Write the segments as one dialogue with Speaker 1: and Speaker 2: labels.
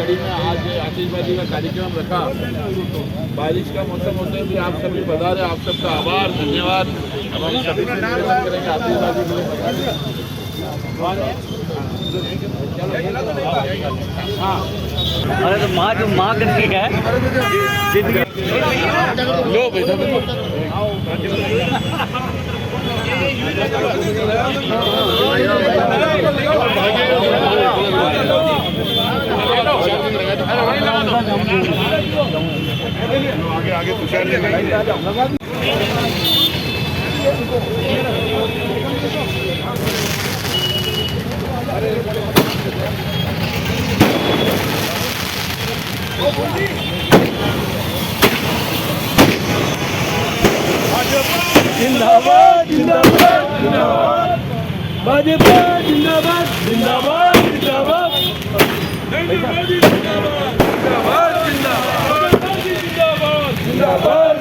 Speaker 1: कड़ी में आज आतिशबाजी का कार्यक्रम रखा। बारिश का मौसम होते भी आप सभी बता रहे, आप सबका आभार, धन्यवाद। अब हम सभी करेंगे आतिशबाजी के लिए। हाँ,
Speaker 2: अरे तो माँ करके क्या है
Speaker 1: लो भैया आगे आगे तुषार
Speaker 3: जिंदाबाद जिंदाबाद जिंदाबाद भाजपा जिंदाबाद जिंदाबाद जिंदाबाद नरेंद्र मोदी जिंदाबाद जिंदाबाद जिंदाबाद जिंदाबाद जिंदाबाद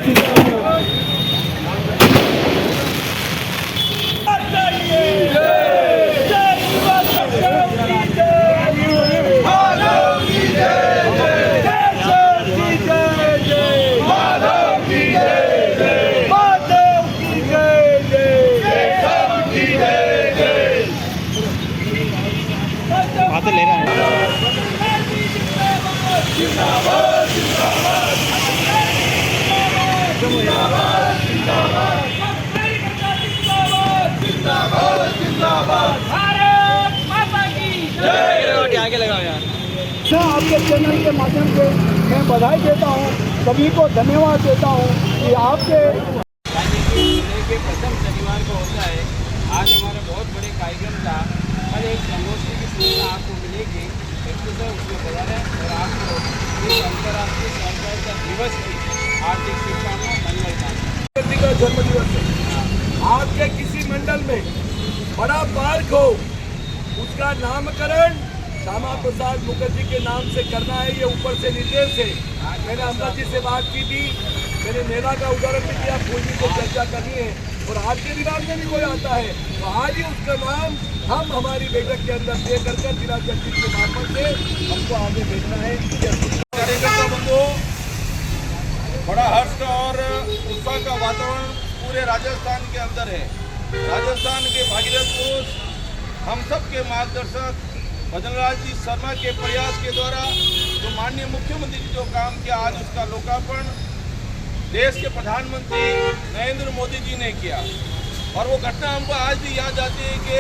Speaker 2: तो ले रहा है। आगे लगाओ यार।
Speaker 3: आपके चैनल के माध्यम से मैं बधाई देता हूँ, सभी को धन्यवाद देता हूँ कि आपके
Speaker 4: प्रथम शनिवार को होता है। आज हमारा बहुत बड़े कार्यक्रम था। कल एक संगोष्ठी की सूचना आपको मिलेगी, उसमें बता रहे और आपको इस अंतर्राष्ट्रीय सहकारिता दिवस की हार्दिक शुभकामनाएं। मंगल
Speaker 3: का जन्म दिवस है। आपके किसी मंडल में बड़ा पार्क हो, उसका नामकरण श्यामा प्रसाद मुखर्जी के नाम से करना है। ये ऊपर से निर्देश है। मैंने अमृत जी से बात की थी, मैंने नेता का उदाहरण भी दिया, पूर्वी से चर्चा करनी है और आपके दिमाग में भी कोई आता है तो आज ही उसका नाम हम हमारी बैठक के अंदर तय कर जिला जस्टिस के मार्फत से हमको आगे भेजना है।
Speaker 1: कार्यकर्ता बंधुओं, बड़ा हर्ष और उत्साह का वातावरण पूरे राजस्थान के अंदर है। राजस्थान के भागीरथ पुरुष, हम सब के मार्गदर्शक भजनलाल जी शर्मा के प्रयास के द्वारा जो माननीय मुख्यमंत्री जी जो काम किया, आज उसका लोकार्पण देश के प्रधानमंत्री नरेंद्र मोदी जी ने किया। और वो घटना हमको आज भी याद आती है कि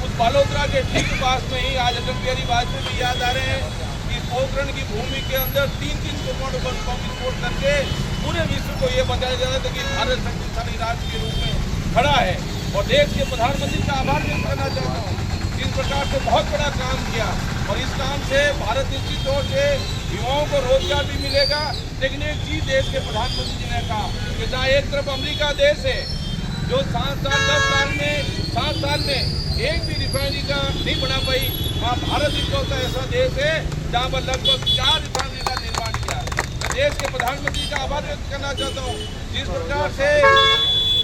Speaker 1: उस बालोतरा के ठीक पास में ही आज अटल बिहारी वाजपेयी भी याद आ रहे हैं कि पोखरण की भूमि के अंदर 3-3 परमाणु बम विस्फोट करके पूरे विश्व को ये बताया जा रहा था कि भारत शक्तिशाली राज्य के रूप में खड़ा है। और देश के प्रधानमंत्री का आभार व्यक्त करना चाहता हूँ। इस प्रकार से बहुत बड़ा काम किया और इस काम से भारत निश्चित तौर से युवाओं को रोजगार भी मिलेगा। लेकिन एक चीज देश के प्रधानमंत्री जी ने कहा कि जहाँ एक तरफ अमेरिका देश है जो 7 साल में एक भी रिफाइनरी का नहीं बना पाई, वहाँ भारत इकलौता ऐसा देश है जहाँ पर लगभग 4 रिफाइनरी का निर्माण किया। मैं देश के प्रधानमंत्री का आभार व्यक्त करना चाहता हूँ। जिस प्रकार से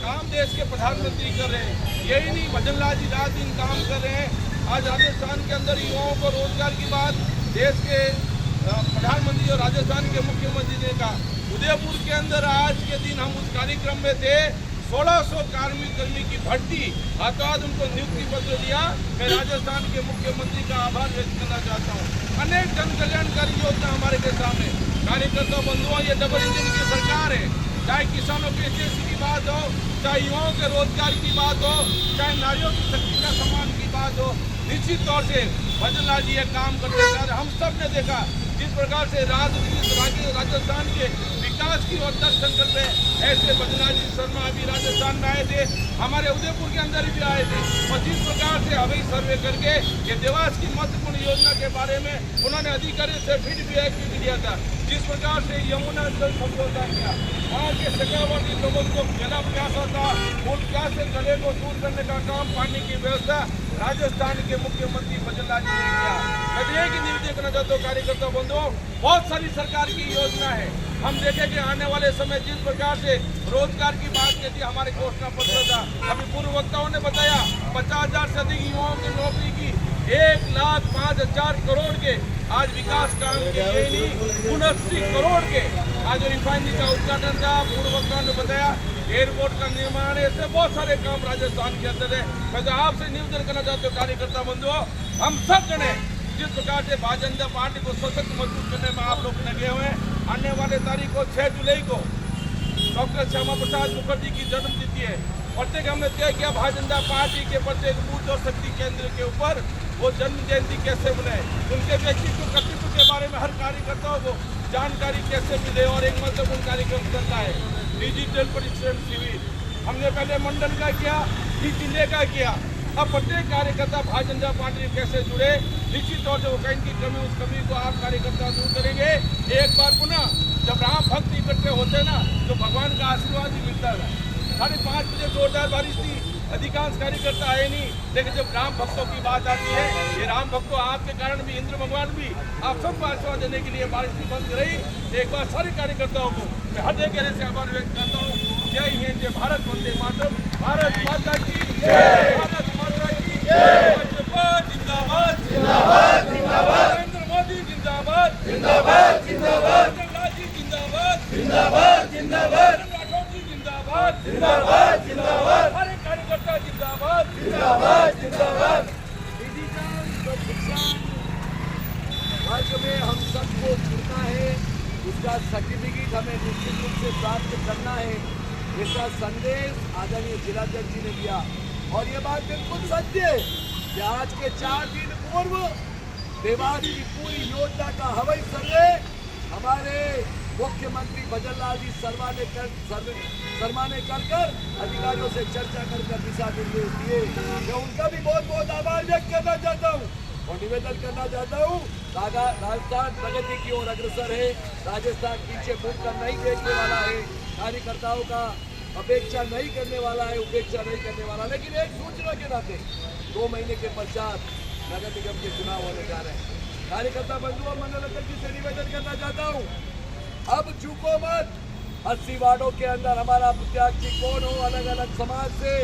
Speaker 1: काम देश के प्रधानमंत्री कर रहे हैं, यही नहीं भजनलाल जी रात दिन काम कर रहे हैं। आज राजस्थान के अंदर युवाओं को रोजगार की बात देश के प्रधानमंत्री और राजस्थान के मुख्यमंत्री ने कहा। उदयपुर के अंदर आज के दिन हम उस कार्यक्रम में थे, 1600 कर्मी की भर्ती, आज उनको नियुक्ति पत्र दिया। मैं राजस्थान के मुख्यमंत्री का आभार व्यक्त करना चाहता हूँ। अनेक जन कल्याणकारी योजना हमारे के सामने। कार्यकर्ता बंधुओं, ये डबल इंजन की सरकार है। चाहे किसानों के एससी की बात हो, चाहे युवाओं के रोजगार की बात हो, चाहे नारियों की शक्ति का सम्मान की बात हो, निश्चित तौर से भजनलाल जी ये काम करते जा रहे। हम सब ने देखा जिस प्रकार से राजस्थान के विकास की ओर दर्शन करते हैं, ऐसे भजनलाल जी शर्मा अभी राजस्थान में आए थे, हमारे उदयपुर के अंदर भी आए थे और जिस प्रकार से हवाई सर्वे करके ये देवास की महत्वपूर्ण योजना के बारे में उन्होंने अधिकारियों से फीडबैक भी दिया था। जिस प्रकार से यमुना जल समझौता किया, वहाँ के सकावटी लोगों को जला प्यासा था, उन प्यास से गले को दूर करने का काम, पानी की व्यवस्था राजस्थान के मुख्यमंत्री भजनलाल जी ने किया। मैं एक ही निवेदन करना चाहता हूँ कार्यकर्ता बंधुओं, बहुत सारी सरकार की योजना है। हम देखें कि आने वाले समय जिस प्रकार से रोजगार की बात की थी, हमारे घोषणा पत्र था, अभी पूर्व वक्ताओं ने बताया 50,000 से अधिक युवाओं की नौकरी की 1,05,000 करोड़ के आज विकास काम के लिए नहीं 79 करोड़ के आज रिफाइनरी का उद्घाटन था। पूर्व वक्ताओं ने बताया एयरपोर्ट का निर्माण, ऐसे बहुत सारे काम राजस्थान के अंदर है। मैं तो आपसे निवेदन करना चाहता हूँ कार्यकर्ता बंधुओं, हम सब जने जिस प्रकार से भारतीय जनता पार्टी को सशक्त मजबूत करने में आप लोग लगे हुए हैं। आने वाले तारीख को 6 जुलाई को डॉक्टर श्यामा प्रसाद मुखर्जी की जन्मतिथि है। प्रत्येक हमने तय किया भारतीय जनता पार्टी के प्रत्येक बूथ और शक्ति केंद्र के ऊपर वो जन्म जयंती कैसे बनाए, उनके व्यक्तित्व कर्तृत्व के बारे में हर कार्यकर्ताओं को जानकारी कैसे मिले। और एक महत्वपूर्ण कार्यक्रम चलता है डिजिटल प्रशिक्षण शिविर। हमने पहले मंडल का किया, फिर जिले का किया, अब प्रत्येक कार्यकर्ता भारतीय जनता पार्टी कैसे जुड़े। निश्चित तौर से वो कहीं की कमी, उस कमी को आप कार्यकर्ता दूर करेंगे। एक बार पुनः जब राम भक्त इकट्ठे होते ना तो भगवान का आशीर्वाद ही मिलता है। 5:30 बजे जोरदार बारिश थी, अधिकांश कार्यकर्ता आए नहीं, लेकिन जब राम भक्तों की बात आती है, ये राम भक्तों आपके कारण भी इंद्र भगवान भी आप सबको आशीर्वाद देने के लिए बारिश भी बंद रही। एक बार सारे कार्यकर्ताओं को मैं हृदय गहरे से आभार व्यक्त करता हूँ। जय हिंद, जय भारत, वंदे मातरम, भारत माता की जय, भारत माता की जय, जिंदाबाद जिंदाबाद जिंदाबाद, नरेंद्र मोदी जिंदाबाद जिंदाबाद जिंदाबाद, जी जिंदाबाद जिंदाबाद जिंदाबाद, राठौर जी जिंदाबाद जिंदाबाद जिंदाबाद, हर एक कार्यकर्ता जिंदाबाद जिंदाबाद जिंदाबाद। डिजिटल प्रशिक्षण वर्ग में हम सबको जुड़ना है, उसका सर्टिफिकेट हमें निश्चित रूप से प्राप्त करना है। इसका संदेश आदरणीय जिलाध्यक्ष जी ने दिया और ये बात बिल्कुल सत्य है कि आज के 4 दिन पूर्व देवास की पूरी योजना का हवाई सर्वे हमारे मुख्यमंत्री भजन लाल जी शर्मा ने कर अधिकारियों से चर्चा कर दिशा निर्देश दिए। मैं उनका भी बहुत बहुत आभार व्यक्त करना चाहता हूँ और निवेदन करना चाहता हूँ। राजस्थान प्रगति की ओर अग्रसर है, राजस्थान पीछे मुड़कर नहीं देखने वाला है, कार्यकर्ताओं का अपेक्षा नहीं करने वाला है, उपेक्षा नहीं करने वाला। लेकिन एक सूचना के नाते 2 महीने के पश्चात नगर निगम के चुनाव होने जा रहे हैं। कार्यकर्ता बंधुओं, मंडल जी से निवेदन करना चाहता हूँ, अब चूको मत। 80 वार्डों के अंदर हमारा प्रत्याशी कौन हो, अलग अलग समाज से,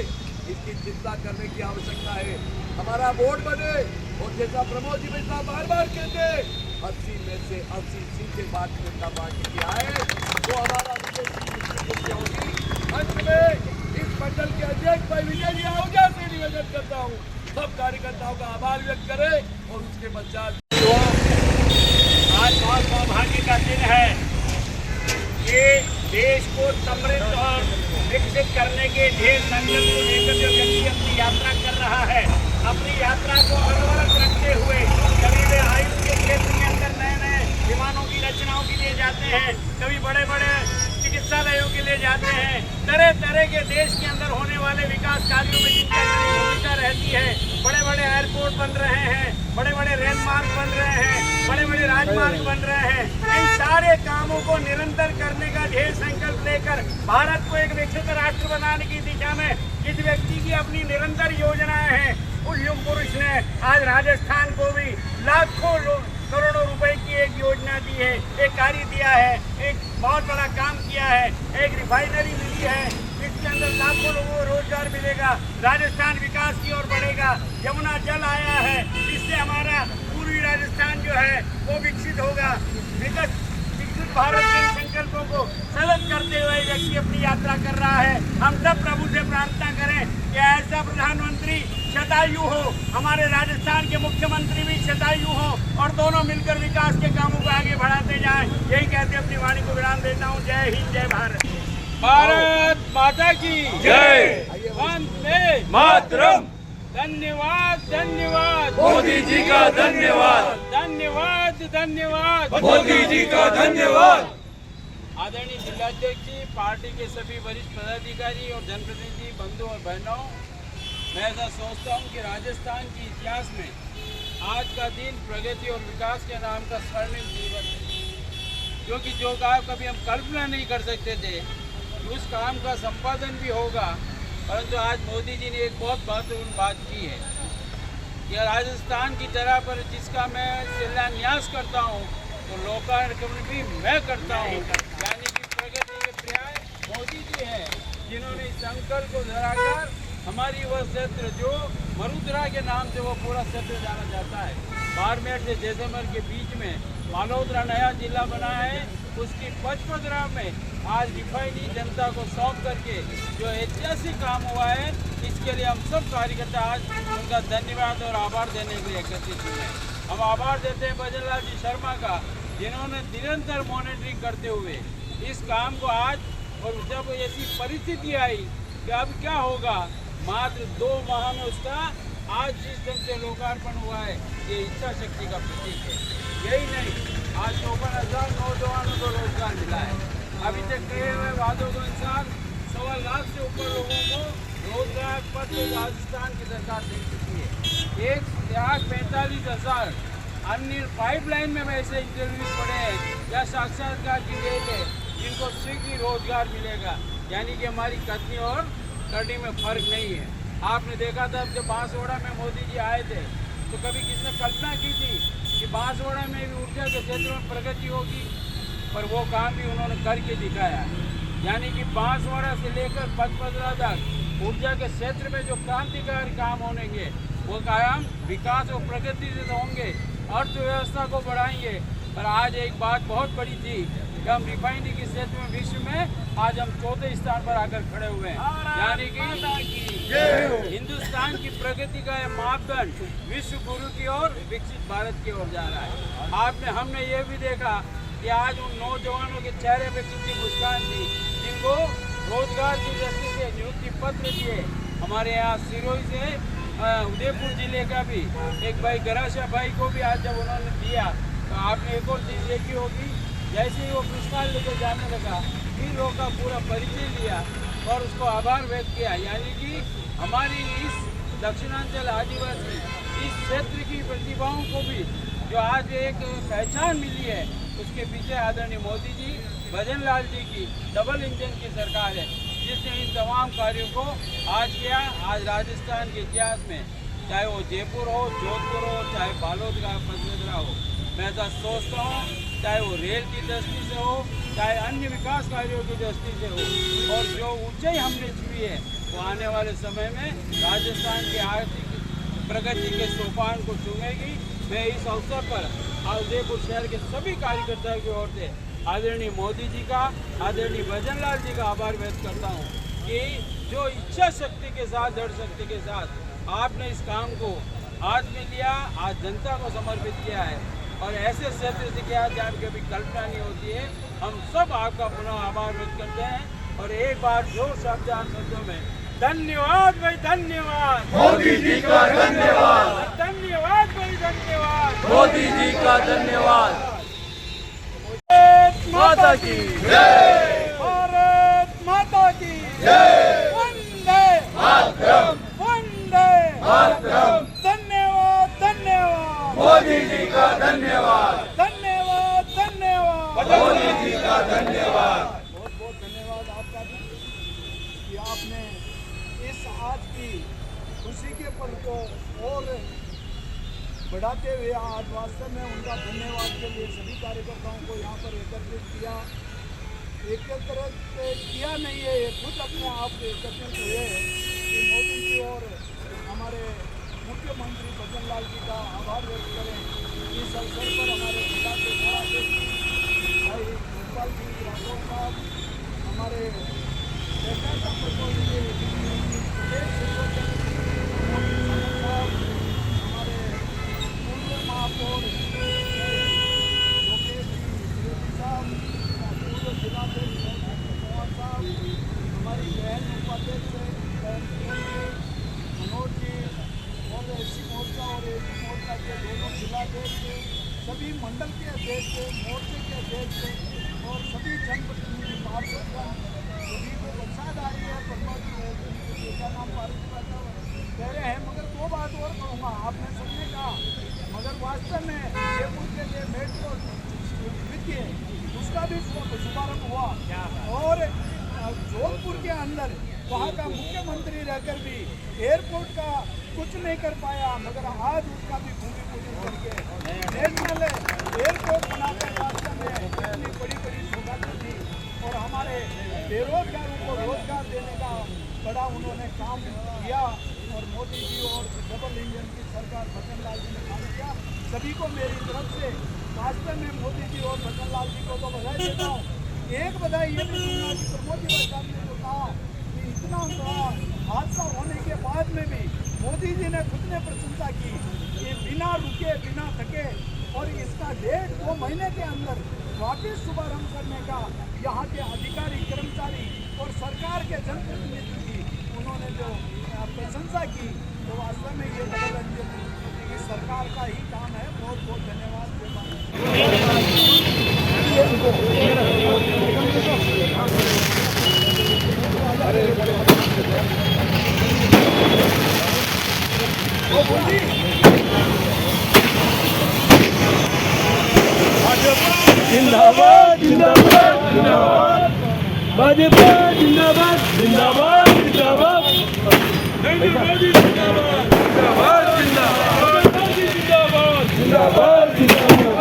Speaker 1: इसकी चिंता करने की आवश्यकता है। हमारा वोट बने और जैसा प्रमोद जी मिश्रा बार बार कहते 80 में से 80 सीटें भारतीय जनता पार्टी की आए तो हमारा होगी। अंत में इस मंडल के अध्यक्ष भाई विजय जी आहूजा से निवेदन करता हूँ, सब कार्यकर्ताओं का आभार व्यक्त करें और उसके पश्चात
Speaker 4: आज बहुत सौभाग्य का दिन है। ये देश को समृद्ध और विकसित करने के ढेर संकल्प को लेकर जो व्यक्ति अपनी यात्रा कर रहा है, अपनी यात्रा को अनवरत रखते हुए कभी वे आयुष के क्षेत्र के अंदर नए नए विमानों की रचनाओं के लिए जाते हैं, कभी बड़े बड़े चिकित्सालयों के लिए जाते हैं, तरह तरह के देश के अंदर होने वाले विकास कार्यों में जिनकी भूमिका रहती है। बड़े बड़े एयरपोर्ट बन रहे हैं, बड़े बड़े रेल मार्ग बन रहे हैं, बड़े बड़े राजमार्ग बन रहे हैं। इन सारे कामों को निरंतर करने का ढेर संकल्प लेकर भारत को एक विकसित राष्ट्र बनाने की दिशा में जिस व्यक्ति की अपनी निरंतर योजनाएं हैं, उस युग पुरुष ने आज राजस्थान को भी लाखों करोड़ों रुपए की एक योजना दी है, एक कार्य दिया है, एक बहुत बड़ा काम किया है। एक रिफाइनरी मिली है, इसके अंदर लाखों लोगों को रोजगार मिलेगा, राजस्थान विकास की ओर बढ़ेगा। यमुना जल आया है, इससे हमारा पूर्वी राजस्थान जो है वो विकसित होगा। विकसित भारत के संकल्पों को सलग करते हुए व्यक्ति अपनी यात्रा कर रहा है। हम सब प्रभु से प्रार्थना करें कि ऐसा प्रधानमंत्री शतायु हो, हमारे राजस्थान के मुख्यमंत्री भी शतायु हो और दोनों मिलकर विकास के कामों को आगे बढ़ाते जाएं। यही कहते अपनी वाणी को विराम देता हूं। जय हिंद, जय भारत। भारत माता की जय, वंदे मातरम। धन्यवाद धन्यवाद
Speaker 3: मोदी जी का धन्यवाद,
Speaker 4: धन्यवाद धन्यवाद
Speaker 3: मोदी जी का धन्यवाद।
Speaker 4: आदरणीय जिलाध्यक्ष जी, पार्टी के सभी वरिष्ठ पदाधिकारी और जनप्रतिनिधि बंधु और बहनों, मैं ऐसा सोचता हूं कि राजस्थान के इतिहास में आज का दिन प्रगति और विकास के नाम का स्वर्णिम दिवस है, क्योंकि जो काम कभी हम कल्पना नहीं कर सकते थे कि उस काम का संपादन भी होगा। परंतु आज मोदी जी ने एक बहुत महत्वपूर्ण बात की है कि राजस्थान की तरह पर जिसका मैं शिलान्यास करता हूँ तो लोकार्पण भी मैं करता हूँ, यानी कि प्रगति के पर्याय मोदी जी हैं, जिन्होंने इस संकल्प को धराकर हमारी वह क्षेत्र जो मरुद्रा के नाम से वो पूरा क्षेत्र जाना जाता है, बाड़मेर से जैसलमेर के बीच में मालोद्रा नया जिला बना है, उसकी पचपदरा में आज रिफाइनरी जनता को सौंप करके जो ऐतिहासिक काम हुआ है, इसके लिए हम सब कार्यकर्ता आज उनका धन्यवाद और आभार देने के लिए एकत्रित हुए हैं। हम आभार देते हैं भजन लाल जी शर्मा का, जिन्होंने निरंतर मॉनिटरिंग करते हुए इस काम को आज, और जब ऐसी परिस्थिति आई कि अब क्या होगा, मात्र 2 माह में उसका आज जिस ढंग से लोकार्पण हुआ है, ये इच्छा शक्ति का प्रतीक है। यही नहीं, आज 54,000 नौजवानों को रोजगार मिला है। अभी तक कहे हुए वादों के अनुसार 1.25 लाख से ऊपर लोगों को रोजगार पत्र राजस्थान की सरकार दे चुकी है। 1,45,000 अन्य पाइपलाइन में ऐसे इंटरव्यू पड़े हैं या साक्षात्कार की गई है, जिनको शीघ्र रोजगार मिलेगा। यानी कि हमारी कथनी और करनी में फर्क नहीं है। आपने देखा था जब बांसवाड़ा में मोदी जी आए थे, तो कभी किसने कल्पना की थी कि बांसवाड़ा में भी ऊर्जा के क्षेत्र में प्रगति होगी, पर वो काम भी उन्होंने करके दिखाया। यानी कि बांसवाड़ा से लेकर पचपदरा तक ऊर्जा के क्षेत्र में जो क्रांतिकारी काम होंगे, वो कायम विकास और प्रगति से होंगे, अर्थव्यवस्था को बढ़ाएंगे। पर आज एक बात बहुत बड़ी थी कि हम रिफाइनरी के क्षेत्र में विश्व में आज हम 4थे स्थान पर आकर खड़े हुए हैं। यानी कि हिंदुस्तान की प्रगति का यह मापदंड विश्व गुरु की ओर, विकसित भारत की ओर जा रहा है। हमने ये भी देखा कि आज उन नौजवानों के चेहरे पे कितनी मुस्कान थी, जिनको रोजगार की दृष्टि से नियुक्ति पत्र दिए। हमारे यहाँ सिरोही से उदयपुर जिले का भी एक भाई गराशा भाई को भी आज जब उन्होंने दिया, तो आपने एक और चीज़ देखी होगी, जैसे ही वो पुरस्कार लेकर जाने लगा, फिर लोगों का पूरा परिचय लिया और उसको आभार व्यक्त किया। यानी कि हमारी इस दक्षिणांचल आदिवासी इस क्षेत्र की प्रतिभाओं को भी जो आज एक पहचान मिली है, उसके पीछे आदरणीय मोदी जी, भजन लाल जी की डबल इंजन की सरकार है, जिसने इन तमाम कार्यों को आज किया। आज राजस्थान के इतिहास में, चाहे वो जयपुर हो, जोधपुर हो, चाहे बालोद का पचपदरा हो, मैं ऐसा सोचता हूँ, चाहे वो रेल की दृष्टि से हो, चाहे अन्य विकास कार्यों की दृष्टि से हो, और जो ऊंचाई हमने छुई है, वो आने वाले समय में राजस्थान के आर्थिक प्रगति के सोपान को छूएगी। मैं इस अवसर पर उदयपुर शहर के सभी कार्यकर्ताओं की ओर से आदरणीय मोदी जी का, आदरणीय भजन लाल जी का आभार व्यक्त करता हूँ कि जो इच्छा शक्ति के साथ, दृढ़ शक्ति के साथ आपने इस काम को हाथ में लिया, आज जनता को समर्पित किया है, और ऐसे क्षेत्र से किया जहाँ कभी कल्पना नहीं होती है। हम सब आपका पुनः आभार व्यक्त करते हैं, और एक बार जोर शब्दों में धन्यवाद भाई, धन्यवाद
Speaker 3: मोदी जी का, धन्यवाद
Speaker 4: धन्यवाद भाई, धन्यवाद
Speaker 3: मोदी जी का, धन्यवाद।
Speaker 4: माता की
Speaker 3: जय,
Speaker 4: भारत माता की
Speaker 3: जय,
Speaker 4: वंदे
Speaker 3: मातरम,
Speaker 4: वंदे
Speaker 3: मातरम।
Speaker 4: धन्यवाद, धन्यवाद
Speaker 3: मोदी जी का, धन्यवाद
Speaker 4: धन्यवाद, धन्यवाद
Speaker 3: मोदी जी का, धन्यवाद।
Speaker 5: बहुत बहुत धन्यवाद आपका भी कि आपने इस आज की खुशी के पल को और बढ़ाते हुए आज वास्तव में उनका धन्यवाद के लिए सभी कार्यकर्ताओं को यहाँ पर एकत्रित किया। एकत्रित किया नहीं है, ये खुद अपने आप एकत्रित हुए कि मोदी जी और हमारे मुख्यमंत्री भजन लाल जी का आभार व्यक्त करें। इस अवसर पर हमारे जिला के भाई गोपाल सिंह राठौर साहब, हमारे सहकारिता प्रतिनिधि प्रदेश साहब, हमारे पूर्व महापौर लोकेश जी साहब, पूर्व जिलाध्यक्ष कुमार साहब, हमारी बहन उपाध्यक्ष मनोज जी, और एससी मोर्चा और एपी मोर्चा के दोनों जिलाध्यक्ष, सभी मंडल के अध्यक्ष, मोर्चे के अध्यक्ष और सभी जनप्रतिनिधि पार्षदगण, सभी को बरसात आ रही है, परमात्मा का नाम पार्षद कह रहे हैं। मगर 2 बात और कहूँगा, आपने सबने कहा, मगर वास्तव में जयपुर के लिए मेट्रो वित्तीय उसका भी शुभारंभ हुआ, और जोधपुर के अंदर वहाँ का मुख्यमंत्री रहकर भी एयरपोर्ट का कुछ नहीं कर पाया, मगर आज उसका भी भूमि पूजन करके नेशनल एयरपोर्ट बनाकर वास्तव में इतनी बड़ी बड़ी सौगातें दी, और हमारे बेरोजगारों को रोजगार देने का बड़ा उन्होंने काम किया और मोदी जी और डबल इंजन की सरकार भजनलाल जी ने काम किया। सभी को मेरी तरफ से वास्तव में मोदी जी और भजनलाल जी को तो बधाई देता हूँ। एक बधाई ये भी दूंगा कि प्रमोद जी साहब ने जो कहा कि इतना बड़ा हादसा होने के बाद में भी मोदी जी ने खुद ने प्रशंसा की कि बिना रुके बिना थके और इसका 1.5-2 महीने के अंदर वापिस शुभारंभ करने का यहाँ के अधिकारी कर्मचारी और सरकार के जनप्रतिनिधि की उन्होंने जो प्रशंसा की, तो वास्तव में ये डबल इंजन की सरकार का ही काम है। बहुत बहुत धन्यवाद।
Speaker 3: जिंदाबाद जिंदाबाद जिंदाबाद भाजपा जिंदाबाद जिंदाबाद जिंदाबाद नरेंद्र मोदी जिंदाबाद जिंदाबाद जिंदाबाद मोदी जिंदाबाद जिंदाबाद जिंदाबाद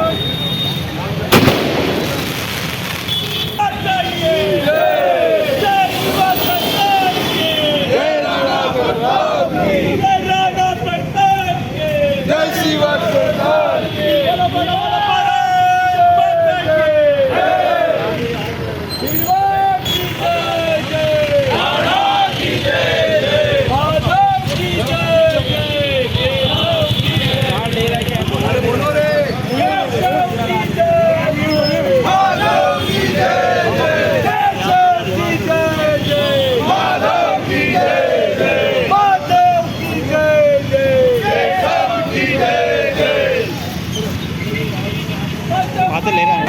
Speaker 2: तो ले रहा है।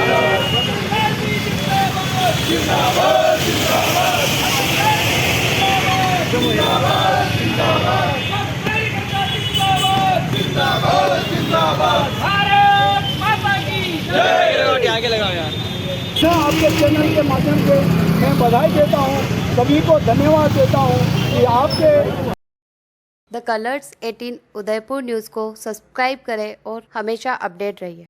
Speaker 2: आगे लगाओ यार।
Speaker 5: आपके चैनल के माध्यम से मैं बधाई देता हूँ, सभी को धन्यवाद देता हूँ कि आपके
Speaker 6: द कलर्स 18 उदयपुर न्यूज़ को सब्सक्राइब करें और हमेशा अपडेट रहिए।